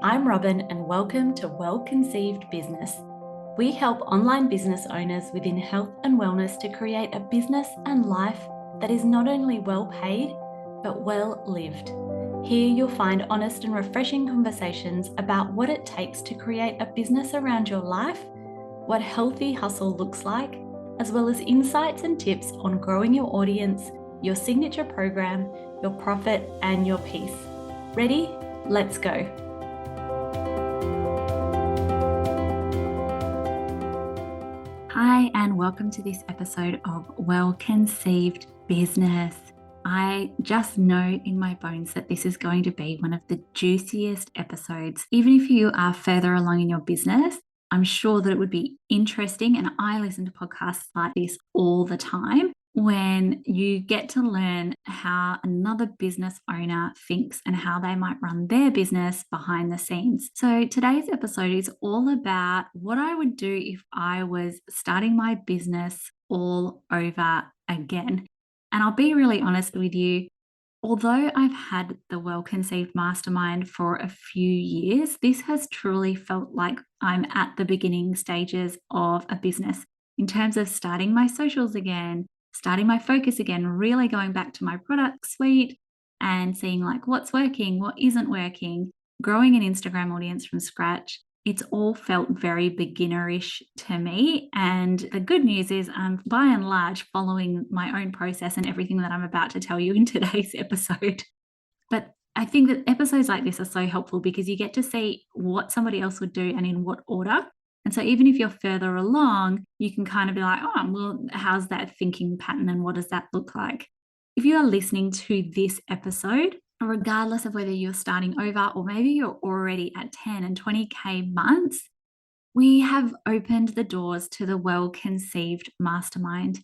I'm Robyn and welcome to Well-Conceived Business. We help online business owners within health and wellness to create a business and life that is not only well paid, but well lived. Here you'll find honest and refreshing conversations about what it takes to create a business around your life, what healthy hustle looks like, as well as insights and tips on growing your audience, your signature program, your profit, and your peace. Ready? Let's go. Hi, and welcome to this episode of Well-Conceived Business. I just know in my bones that this is going to be one of the juiciest episodes. Even if you are further along in your business, I'm sure that it would be interesting. And I listen to podcasts like this all the time when you get to learn how another business owner thinks and how they might run their business behind the scenes. So today's episode is all about what I would do if I was starting my business all over again. And I'll be really honest with you. Although I've had the Well-Conceived Mastermind for a few years, this has truly felt like I'm at the beginning stages of a business in terms of starting my socials again, starting my focus again, really going back to my product suite and seeing like what's working, what isn't working, growing an Instagram audience from scratch. It's all felt very beginnerish to me. And the good news is I'm by and large following my own process and everything that I'm about to tell you in today's episode. But I think that episodes like this are so helpful because you get to see what somebody else would do and in what order. And so even if you're further along, you can kind of be like, oh, well, how's that thinking pattern and what does that look like? If you are listening to this episode, regardless of whether you're starting over or maybe you're already at 10 and 20K months, we have opened the doors to the Well-Conceived Mastermind.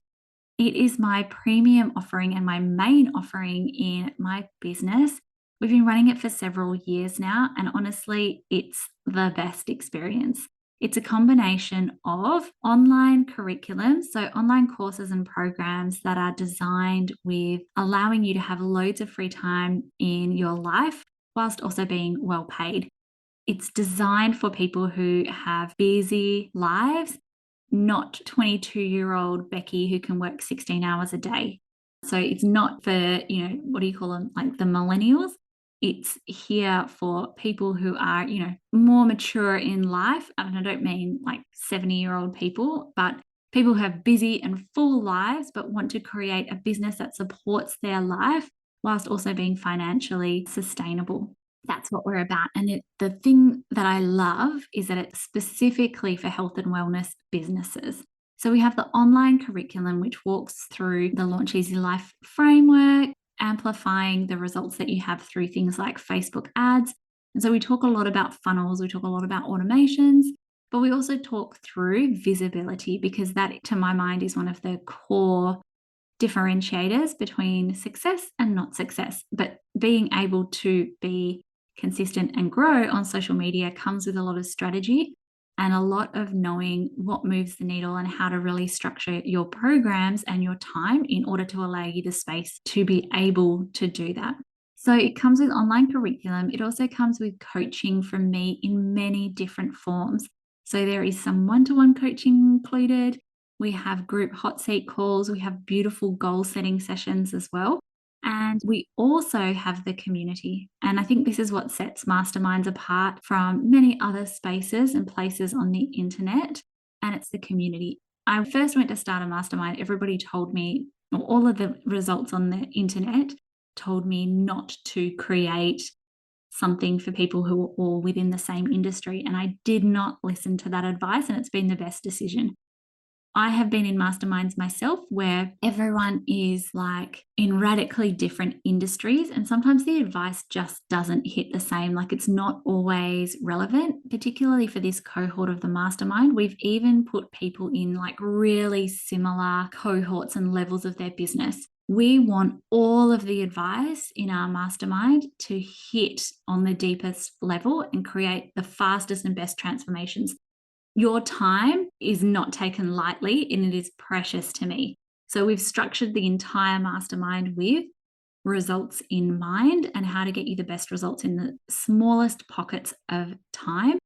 It is my premium offering and my main offering in my business. We've been running it for several years now, and honestly, it's the best experience. It's a combination of online curriculum, so online courses and programs that are designed with allowing you to have loads of free time in your life whilst also being well paid. It's designed for people who have busy lives, not 22-year-old Becky who can work 16 hours a day. So it's not for, what do you call them? Like the millennials. It's here for people who are, more mature in life. And I don't mean like 70-year-old people, but people who have busy and full lives, but want to create a business that supports their life whilst also being financially sustainable. That's what we're about. And the thing that I love is that it's specifically for health and wellness businesses. So we have the online curriculum, which walks through the Launch Easy Life framework, amplifying the results that you have through things like Facebook ads. And so we talk a lot about funnels, we talk a lot about automations, but we also talk through visibility because that, to my mind, is one of the core differentiators between success and not success. But being able to be consistent and grow on social media comes with a lot of strategy and a lot of knowing what moves the needle and how to really structure your programs and your time in order to allow you the space to be able to do that. So it comes with online curriculum. It also comes with coaching from me in many different forms. So there is some one-to-one coaching included. We have group hot seat calls. We have beautiful goal setting sessions as well. And we also have the community. And I think this is what sets masterminds apart from many other spaces and places on the internet. And it's the community. I first went to start a mastermind. Everybody told me, or all of the results on the internet told me not to create something for people who are all within the same industry. And I did not listen to that advice. And it's been the best decision. I have been in masterminds myself where everyone is like in radically different industries, and sometimes the advice just doesn't hit the same. Like it's not always relevant, particularly for this cohort of the mastermind. We've even put people in like really similar cohorts and levels of their business. We want all of the advice in our mastermind to hit on the deepest level and create the fastest and best transformations. Your time is not taken lightly and it is precious to me. So we've structured the entire mastermind with results in mind and how to get you the best results in the smallest pockets of time.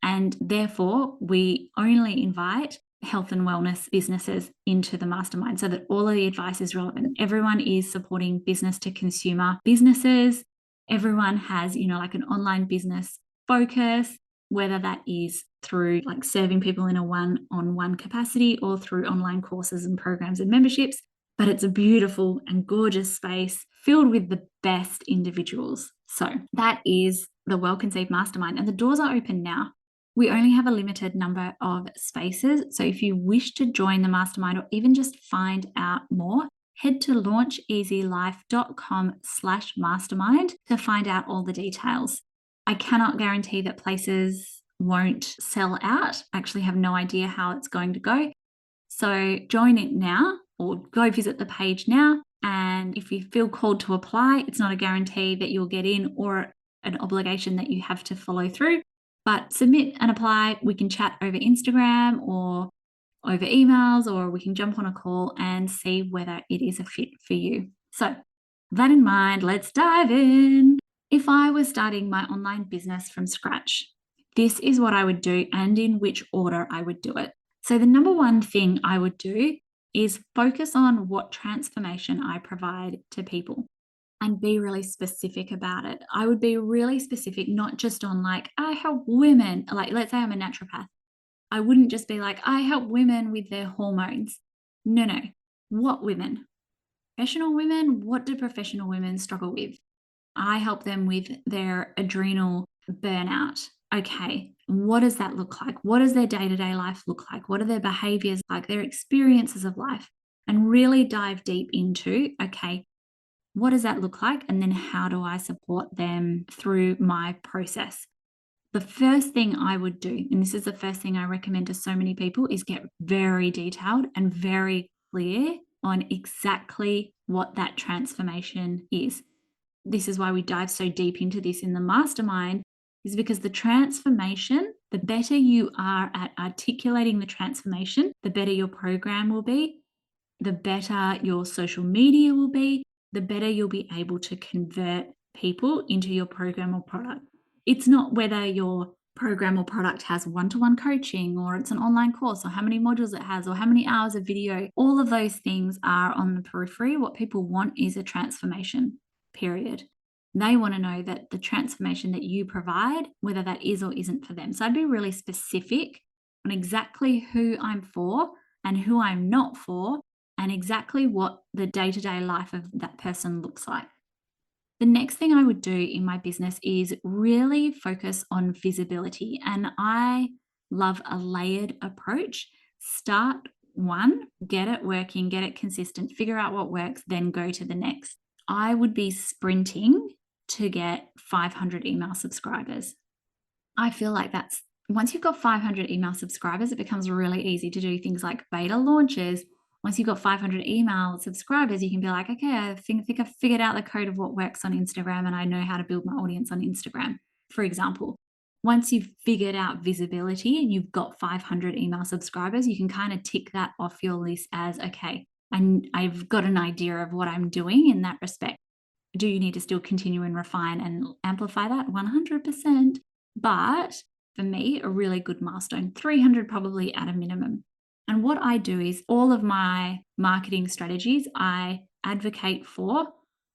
And therefore, we only invite health and wellness businesses into the mastermind so that all of the advice is relevant. Everyone is supporting business to consumer businesses. Everyone has, like an online business focus, whether that is through like serving people in a one-on-one capacity or through online courses and programs and memberships. But it's a beautiful and gorgeous space filled with the best individuals. So that is the Well Conceived Mastermind, and the doors are open now. We only have a limited number of spaces. So if you wish to join the mastermind or even just find out more, head to launcheasylife.com/mastermind to find out all the details. I cannot guarantee that places won't sell out. I actually have no idea how it's going to go. So join it now or go visit the page now. And if you feel called to apply, it's not a guarantee that you'll get in or an obligation that you have to follow through. But submit and apply. We can chat over Instagram or over emails, or we can jump on a call and see whether it is a fit for you. So, that in mind, let's dive in. If I was starting my online business from scratch, this is what I would do and in which order I would do it. So, the number one thing I would do is focus on what transformation I provide to people and be really specific about it. I would be really specific, not just on like, I help women. Like, let's say I'm a naturopath. I wouldn't just be like, I help women with their hormones. No. What women? Professional women? What do professional women struggle with? I help them with their adrenal burnout. Okay, what does that look like? What does their day-to-day life look like? What are their behaviors like, their experiences of life? And really dive deep into, okay, what does that look like? And then how do I support them through my process? The first thing I would do, and this is the first thing I recommend to so many people, is get very detailed and very clear on exactly what that transformation is. This is why we dive so deep into this in the mastermind, is because the transformation, the better you are at articulating the transformation, the better your program will be, the better your social media will be, the better you'll be able to convert people into your program or product. It's not whether your program or product has one-to-one coaching or it's an online course or how many modules it has or how many hours of video. All of those things are on the periphery. What people want is a transformation, period. They want to know that the transformation that you provide, whether that is or isn't for them. So I'd be really specific on exactly who I'm for and who I'm not for, and exactly what the day-to-day life of that person looks like. The next thing I would do in my business is really focus on visibility. And I love a layered approach. Start one, get it working, get it consistent, figure out what works, then go to the next. I would be sprinting to get 500 email subscribers. I feel like once you've got 500 email subscribers, it becomes really easy to do things like beta launches. Once you've got 500 email subscribers, you can be like, okay, I think I've figured out the code of what works on Instagram and I know how to build my audience on Instagram, for example. Once you've figured out visibility and you've got 500 email subscribers, you can kind of tick that off your list as, okay, and I've got an idea of what I'm doing in that respect. Do you need to still continue and refine and amplify that? 100%. But for me, a really good milestone, 300 probably at a minimum. And what I do is all of my marketing strategies, I advocate for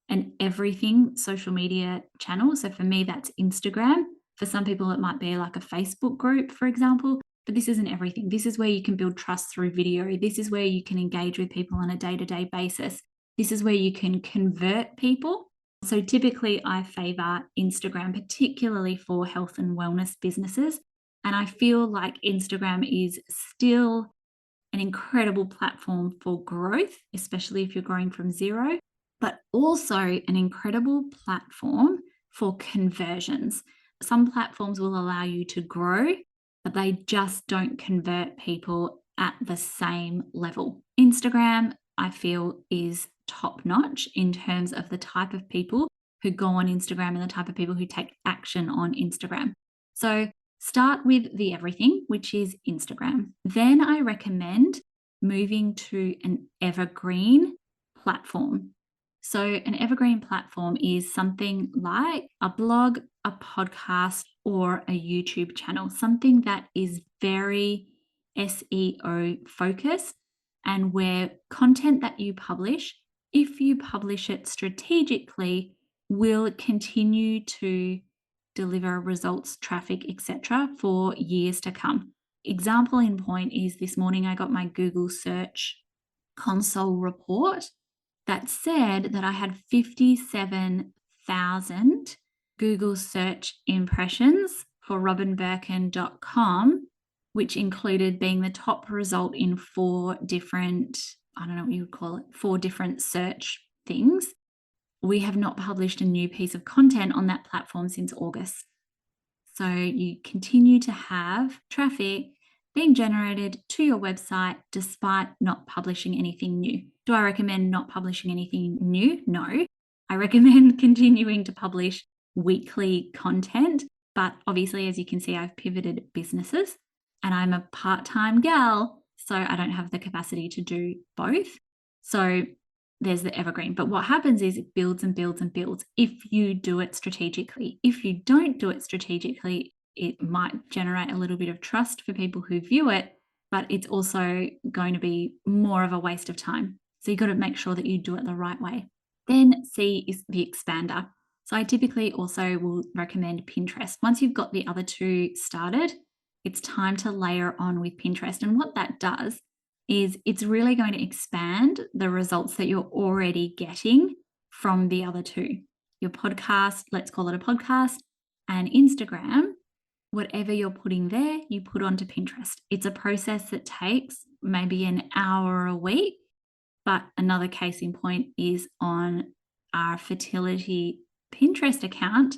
an everything social media channel. So for me, that's Instagram. For some people, it might be like a Facebook group, for example. But this isn't everything. This is where you can build trust through video. This is where you can engage with people on a day-to-day basis. This is where you can convert people. So typically I favor Instagram, particularly for health and wellness businesses. And I feel like Instagram is still an incredible platform for growth, especially if you're growing from zero, but also an incredible platform for conversions. Some platforms will allow you to grow, but they just don't convert people at the same level. Instagram, I feel, is top notch in terms of the type of people who go on Instagram and the type of people who take action on Instagram. So start with the everything, which is Instagram. Then I recommend moving to an evergreen platform. So, an evergreen platform is something like a blog, a podcast, or a YouTube channel, something that is very SEO focused and where content that you publish, if you publish it strategically, will continue to deliver results, traffic, etc., for years to come. Example in point is this morning I got my Google search console report that said that I had 57,000 Google search impressions for robynbirkin.com, which included being the top result in 4 different, I don't know what you would call it, 4 different search things. We have not published a new piece of content on that platform since August. So you continue to have traffic being generated to your website despite not publishing anything new. Do I recommend not publishing anything new? No. I recommend continuing to publish weekly content. But obviously, as you can see, I've pivoted businesses and I'm a part-time gal, so I don't have the capacity to do both. So there's the evergreen. But what happens is it builds and builds and builds if you do it strategically. If you don't do it strategically, it might generate a little bit of trust for people who view it, but it's also going to be more of a waste of time. So you've got to make sure that you do it the right way. Then C is the expander. So I typically also will recommend Pinterest. Once you've got the other two started, it's time to layer on with Pinterest. And what that does is it's really going to expand the results that you're already getting from the other two. Your podcast, let's call it a podcast, and Instagram, whatever you're putting there, you put onto Pinterest. It's a process that takes maybe an hour a week, but another case in point is on our fertility Pinterest account.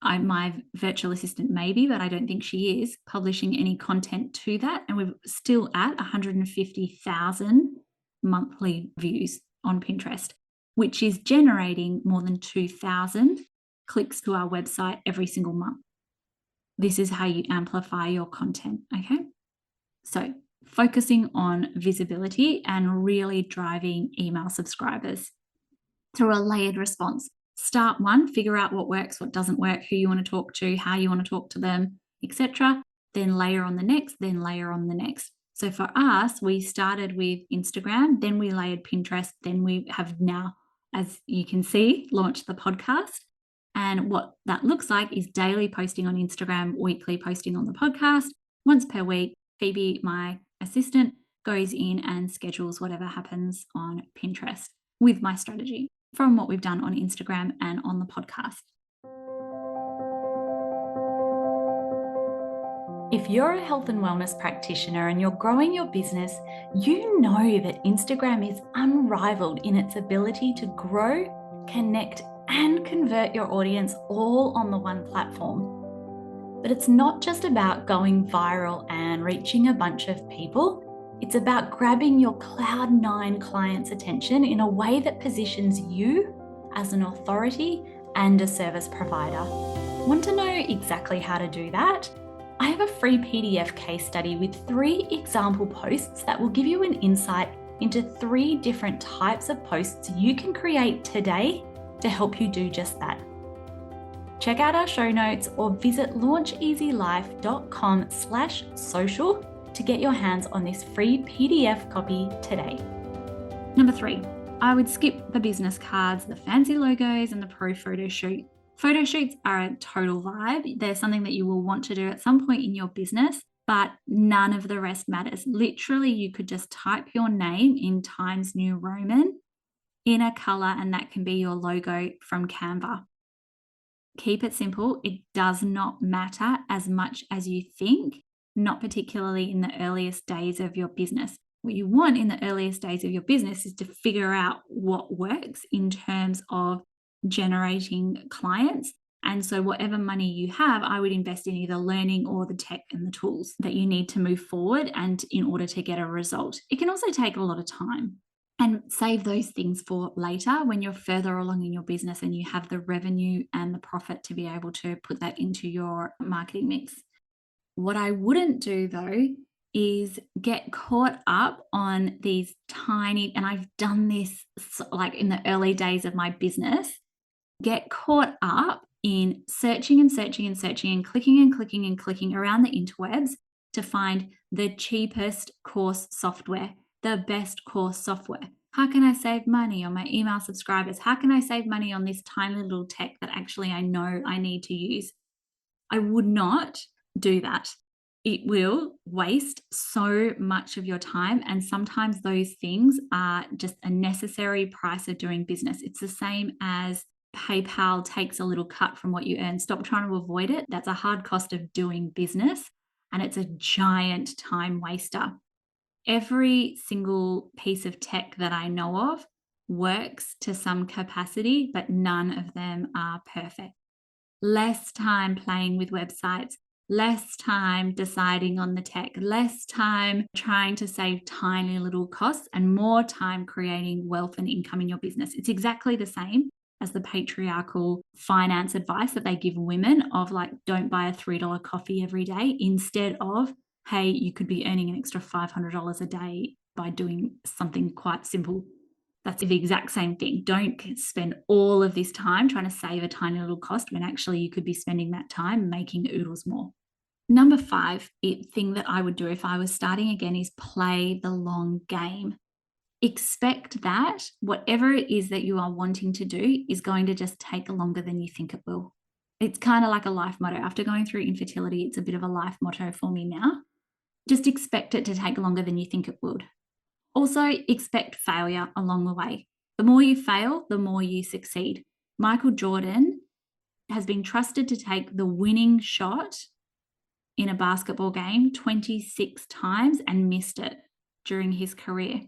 My virtual assistant maybe, but I don't think she is publishing any content to that. And we're still at 150,000 monthly views on Pinterest, which is generating more than 2,000 clicks to our website every single month. This is how you amplify your content, okay? So focusing on visibility and really driving email subscribers through a layered response. Start one, figure out what works, what doesn't work, who you want to talk to, how you want to talk to them, etc. Then layer on the next, then layer on the next. So for us, we started with Instagram, then we layered Pinterest, then we have now, as you can see, launched the podcast. And what that looks like is daily posting on Instagram, weekly posting on the podcast. Once per week, Phoebe, my assistant, goes in and schedules whatever happens on Pinterest with my strategy from what we've done on Instagram and on the podcast. If you're a health and wellness practitioner and you're growing your business, you know that Instagram is unrivaled in its ability to grow, connect, and convert your audience all on the one platform. But it's not just about going viral and reaching a bunch of people. It's about grabbing your Cloud9 clients' attention in a way that positions you as an authority and a service provider. Want to know exactly how to do that? I have a free PDF case study with 3 example posts that will give you an insight into 3 different types of posts you can create today to help you do just that. Check out our show notes or visit launcheasylife.com/social to get your hands on this free PDF copy today. Number 3, I would skip the business cards, the fancy logos, and the pro photo shoot. Photo shoots are a total vibe. They're something that you will want to do at some point in your business, but none of the rest matters. Literally, you could just type your name in Times New Roman in a color, and that can be your logo from Canva. Keep it simple. It does not matter as much as you think, not particularly in the earliest days of your business. What you want in the earliest days of your business is to figure out what works in terms of generating clients. And so whatever money you have, I would invest in either learning or the tech and the tools that you need to move forward and in order to get a result. It can also take a lot of time. And save those things for later when you're further along in your business and you have the revenue and the profit to be able to put that into your marketing mix. What I wouldn't do though is get caught up on these tiny, and I've done this like in the early days of my business, get caught up in searching and searching and searching and clicking and clicking and clicking around the interwebs to find the cheapest course software, the best course software. How can I save money on my email subscribers? How can I save money on this tiny little tech that actually I know I need to use? I would not do that. It will waste so much of your time. And sometimes those things are just a necessary price of doing business. It's the same as PayPal takes a little cut from what you earn. Stop trying to avoid it. That's a hard cost of doing business. And it's a giant time waster. Every single piece of tech that I know of works to some capacity, but none of them are perfect. Less time playing with websites, less time deciding on the tech, less time trying to save tiny little costs, and more time creating wealth and income in your business. It's exactly the same as the patriarchal finance advice that they give women of like, don't buy a $3 coffee every day, instead of, hey, you could be earning an extra $500 a day by doing something quite simple. That's the exact same thing. Don't spend all of this time trying to save a tiny little cost when actually you could be spending that time making oodles more. Number 5 thing that I would do if I was starting again is play the long game. Expect that whatever it is that you are wanting to do is going to just take longer than you think it will. It's kind of like a life motto. After going through infertility, it's a bit of a life motto for me now. Just expect it to take longer than you think it would. Also, expect failure along the way. The more you fail, the more you succeed. Michael Jordan has been trusted to take the winning shot in a basketball game 26 times and missed it during his career.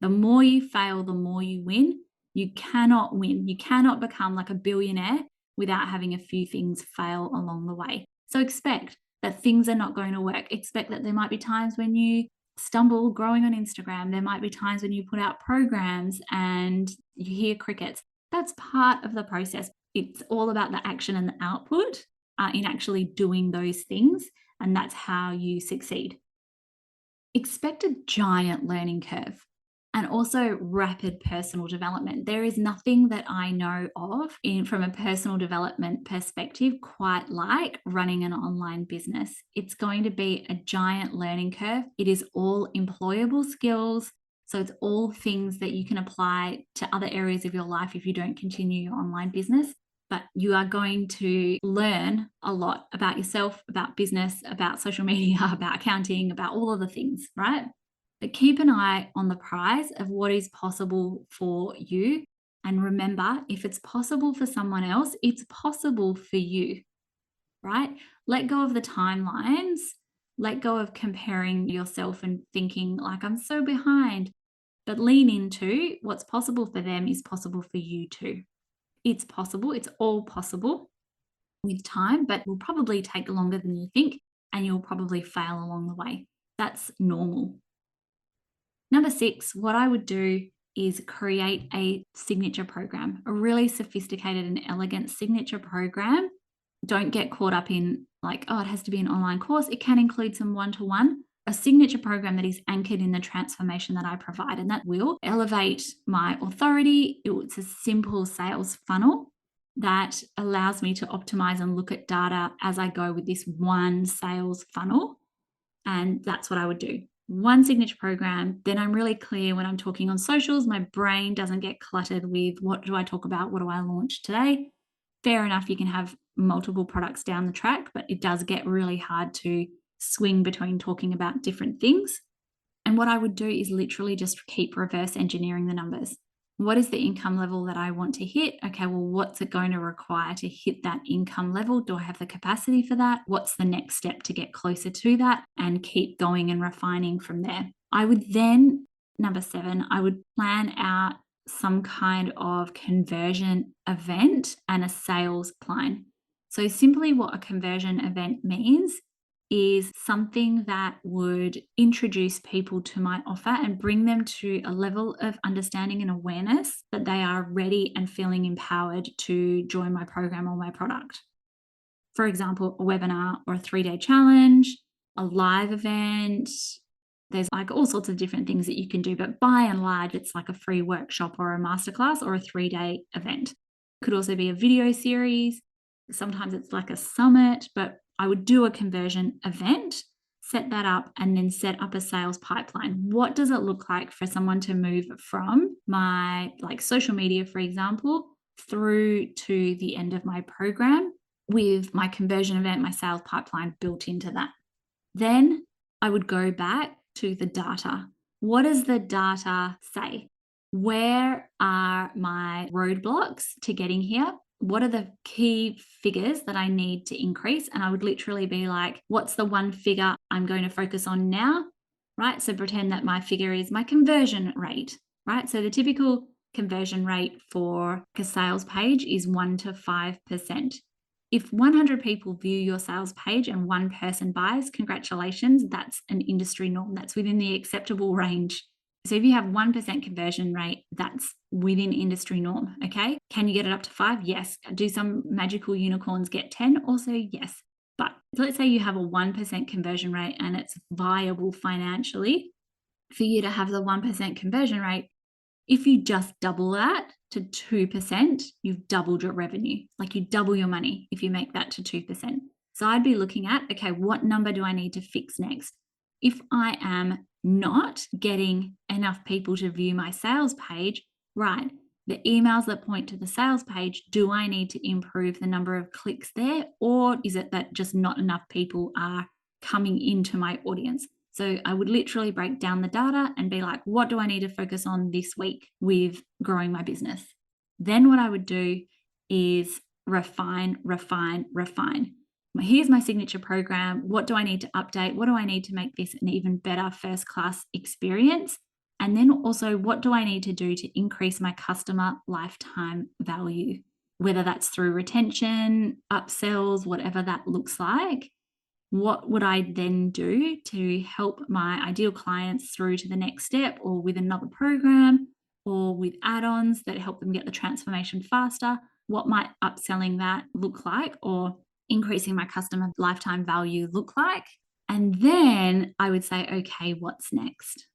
The more you fail, the more you win. You cannot win. You cannot become like a billionaire without having a few things fail along the way. So expect that things are not going to work. Expect that there might be times when you stumble growing on Instagram. There might be times when you put out programs and you hear crickets. That's part of the process. It's all about the action and the output in actually doing those things. And that's how you succeed. Expect a giant learning curve and also rapid personal development. There is nothing that I know of from a personal development perspective quite like running an online business. It's going to be a giant learning curve. It is all employable skills. So it's all things that you can apply to other areas of your life if you don't continue your online business. But you are going to learn a lot about yourself, about business, about social media, about accounting, about all of the things, right? But keep an eye on the prize of what is possible for you. And remember, if it's possible for someone else, it's possible for you, right? Let go of the timelines. Let go of comparing yourself and thinking like, I'm so behind. But lean into what's possible for them is possible for you too. It's possible. It's all possible with time, but will probably take longer than you think, and you'll probably fail along the way. That's normal. Number 6, what I would do is create a signature program, a really sophisticated and elegant signature program. Don't get caught up in like, oh, it has to be an online course. It can include some one-to-one. A signature program that is anchored in the transformation that I provide, and that will elevate my authority. It's a simple sales funnel that allows me to optimize and look at data as I go with this one sales funnel. And that's what I would do. One signature program. Then I'm really clear when I'm talking on socials. My brain doesn't get cluttered with what do I talk about? What do I launch today? Fair enough, you can have multiple products down the track, but it does get really hard to swing between talking about different things. And what I would do is literally just keep reverse engineering the numbers. What is the income level that I want to hit? Okay, well, what's it going to require to hit that income level? Do I have the capacity for that? What's the next step to get closer to that? And keep going and refining from there. I would then, number 7, I would plan out some kind of conversion event and a sales plan. So simply what a conversion event means is something that would introduce people to my offer and bring them to a level of understanding and awareness that they are ready and feeling empowered to join my program or my product. For example, a webinar or a 3-day challenge, a live event, There's like all sorts of different things that you can do, but by and large, it's like a free workshop or a masterclass or a 3-day event. It could also be a video series. Sometimes it's like a summit, but I would do a conversion event, set that up, and then set up a sales pipeline. What does it look like for someone to move from my like social media, for example, through to the end of my program with my conversion event, my sales pipeline built into that? Then I would go back to the data. What does the data say? Where are my roadblocks to getting here? What are the key figures that I need to increase? And I would literally be like, what's the one figure I'm going to focus on now? Right? So pretend that my figure is my conversion rate, right? So the typical conversion rate for a sales page is 1 to 5%. If 100 people view your sales page and one person buys, congratulations, that's an industry norm. That's within the acceptable range. So if you have 1% conversion rate, that's within industry norm, okay? Can you get it up to 5? Yes. Do some magical unicorns get 10? Also, yes. But let's say you have a 1% conversion rate and it's viable financially for you to have the 1% conversion rate. If you just double that to 2%, you've doubled your revenue. Like you double your money if you make that to 2%. So I'd be looking at, okay, what number do I need to fix next? If I am not getting enough people to view my sales page, right, the emails that point to the sales page, do I need to improve the number of clicks there? Or is it that just not enough people are coming into my audience? So I would literally break down the data and be like, what do I need to focus on this week with growing my business? Then what I would do is refine. Here's my signature program. What do I need to update? What do I need to make this an even better first class experience? And then also, what do I need to do to increase my customer lifetime value? Whether that's through retention, upsells, whatever that looks like. What would I then do to help my ideal clients through to the next step, or with another program, or with add-ons that help them get the transformation faster? What might upselling that look like, or increasing my customer lifetime value look like? And then I would say, okay, what's next?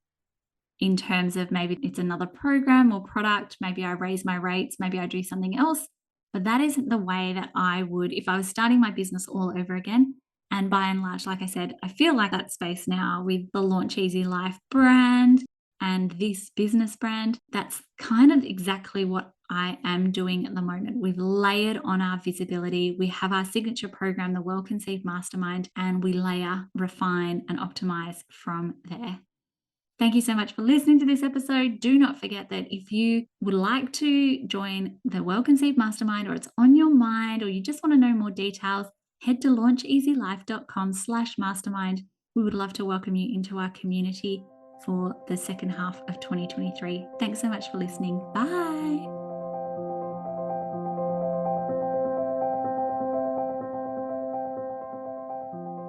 In terms of maybe it's another program or product, maybe I raise my rates, maybe I do something else. But that isn't the way that I would, if I was starting my business all over again. And by and large, like I said, I feel like that space now with the Launch Easy Life brand and this business brand, that's kind of exactly what I am doing at the moment. We've layered on our visibility. We have our signature program, the Well Conceived Mastermind, and we layer, refine, and optimize from there. Thank you so much for listening to this episode. Do not forget that if you would like to join the Well Conceived Mastermind, or it's on your mind, or you just want to know more details, head to launcheasylife.com/mastermind. We would love to welcome you into our community for the second half of 2023. Thanks so much for listening. Bye.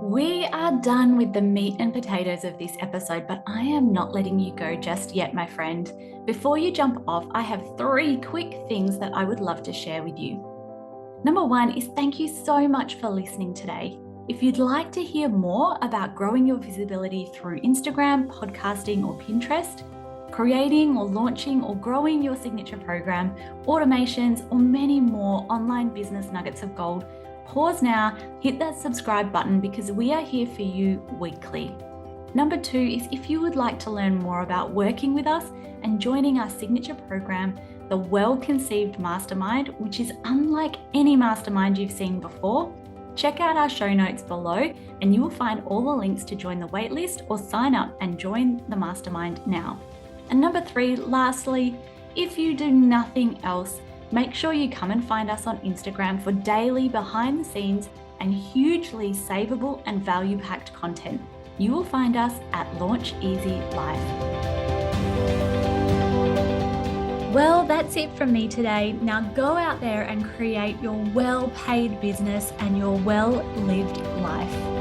We are done with the meat and potatoes of this episode, but I am not letting you go just yet, my friend. Before you jump off, I have 3 quick things that I would love to share with you. Number 1 is thank you so much for listening today. If you'd like to hear more about growing your visibility through Instagram, podcasting, or Pinterest, creating or launching or growing your signature program, automations, or many more online business nuggets of gold, pause now, hit that subscribe button, because we are here for you weekly. Number 2 is if you would like to learn more about working with us and joining our signature program, the Well Conceived Mastermind, which is unlike any mastermind you've seen before, check out our show notes below and you will find all the links to join the waitlist or sign up and join the mastermind now. And number 3, lastly, if you do nothing else, make sure you come and find us on Instagram for daily behind the scenes and hugely savable and value-packed content. You will find us at Launch Easy Life. Well, that's it from me today. Now go out there and create your well-paid business and your well-lived life.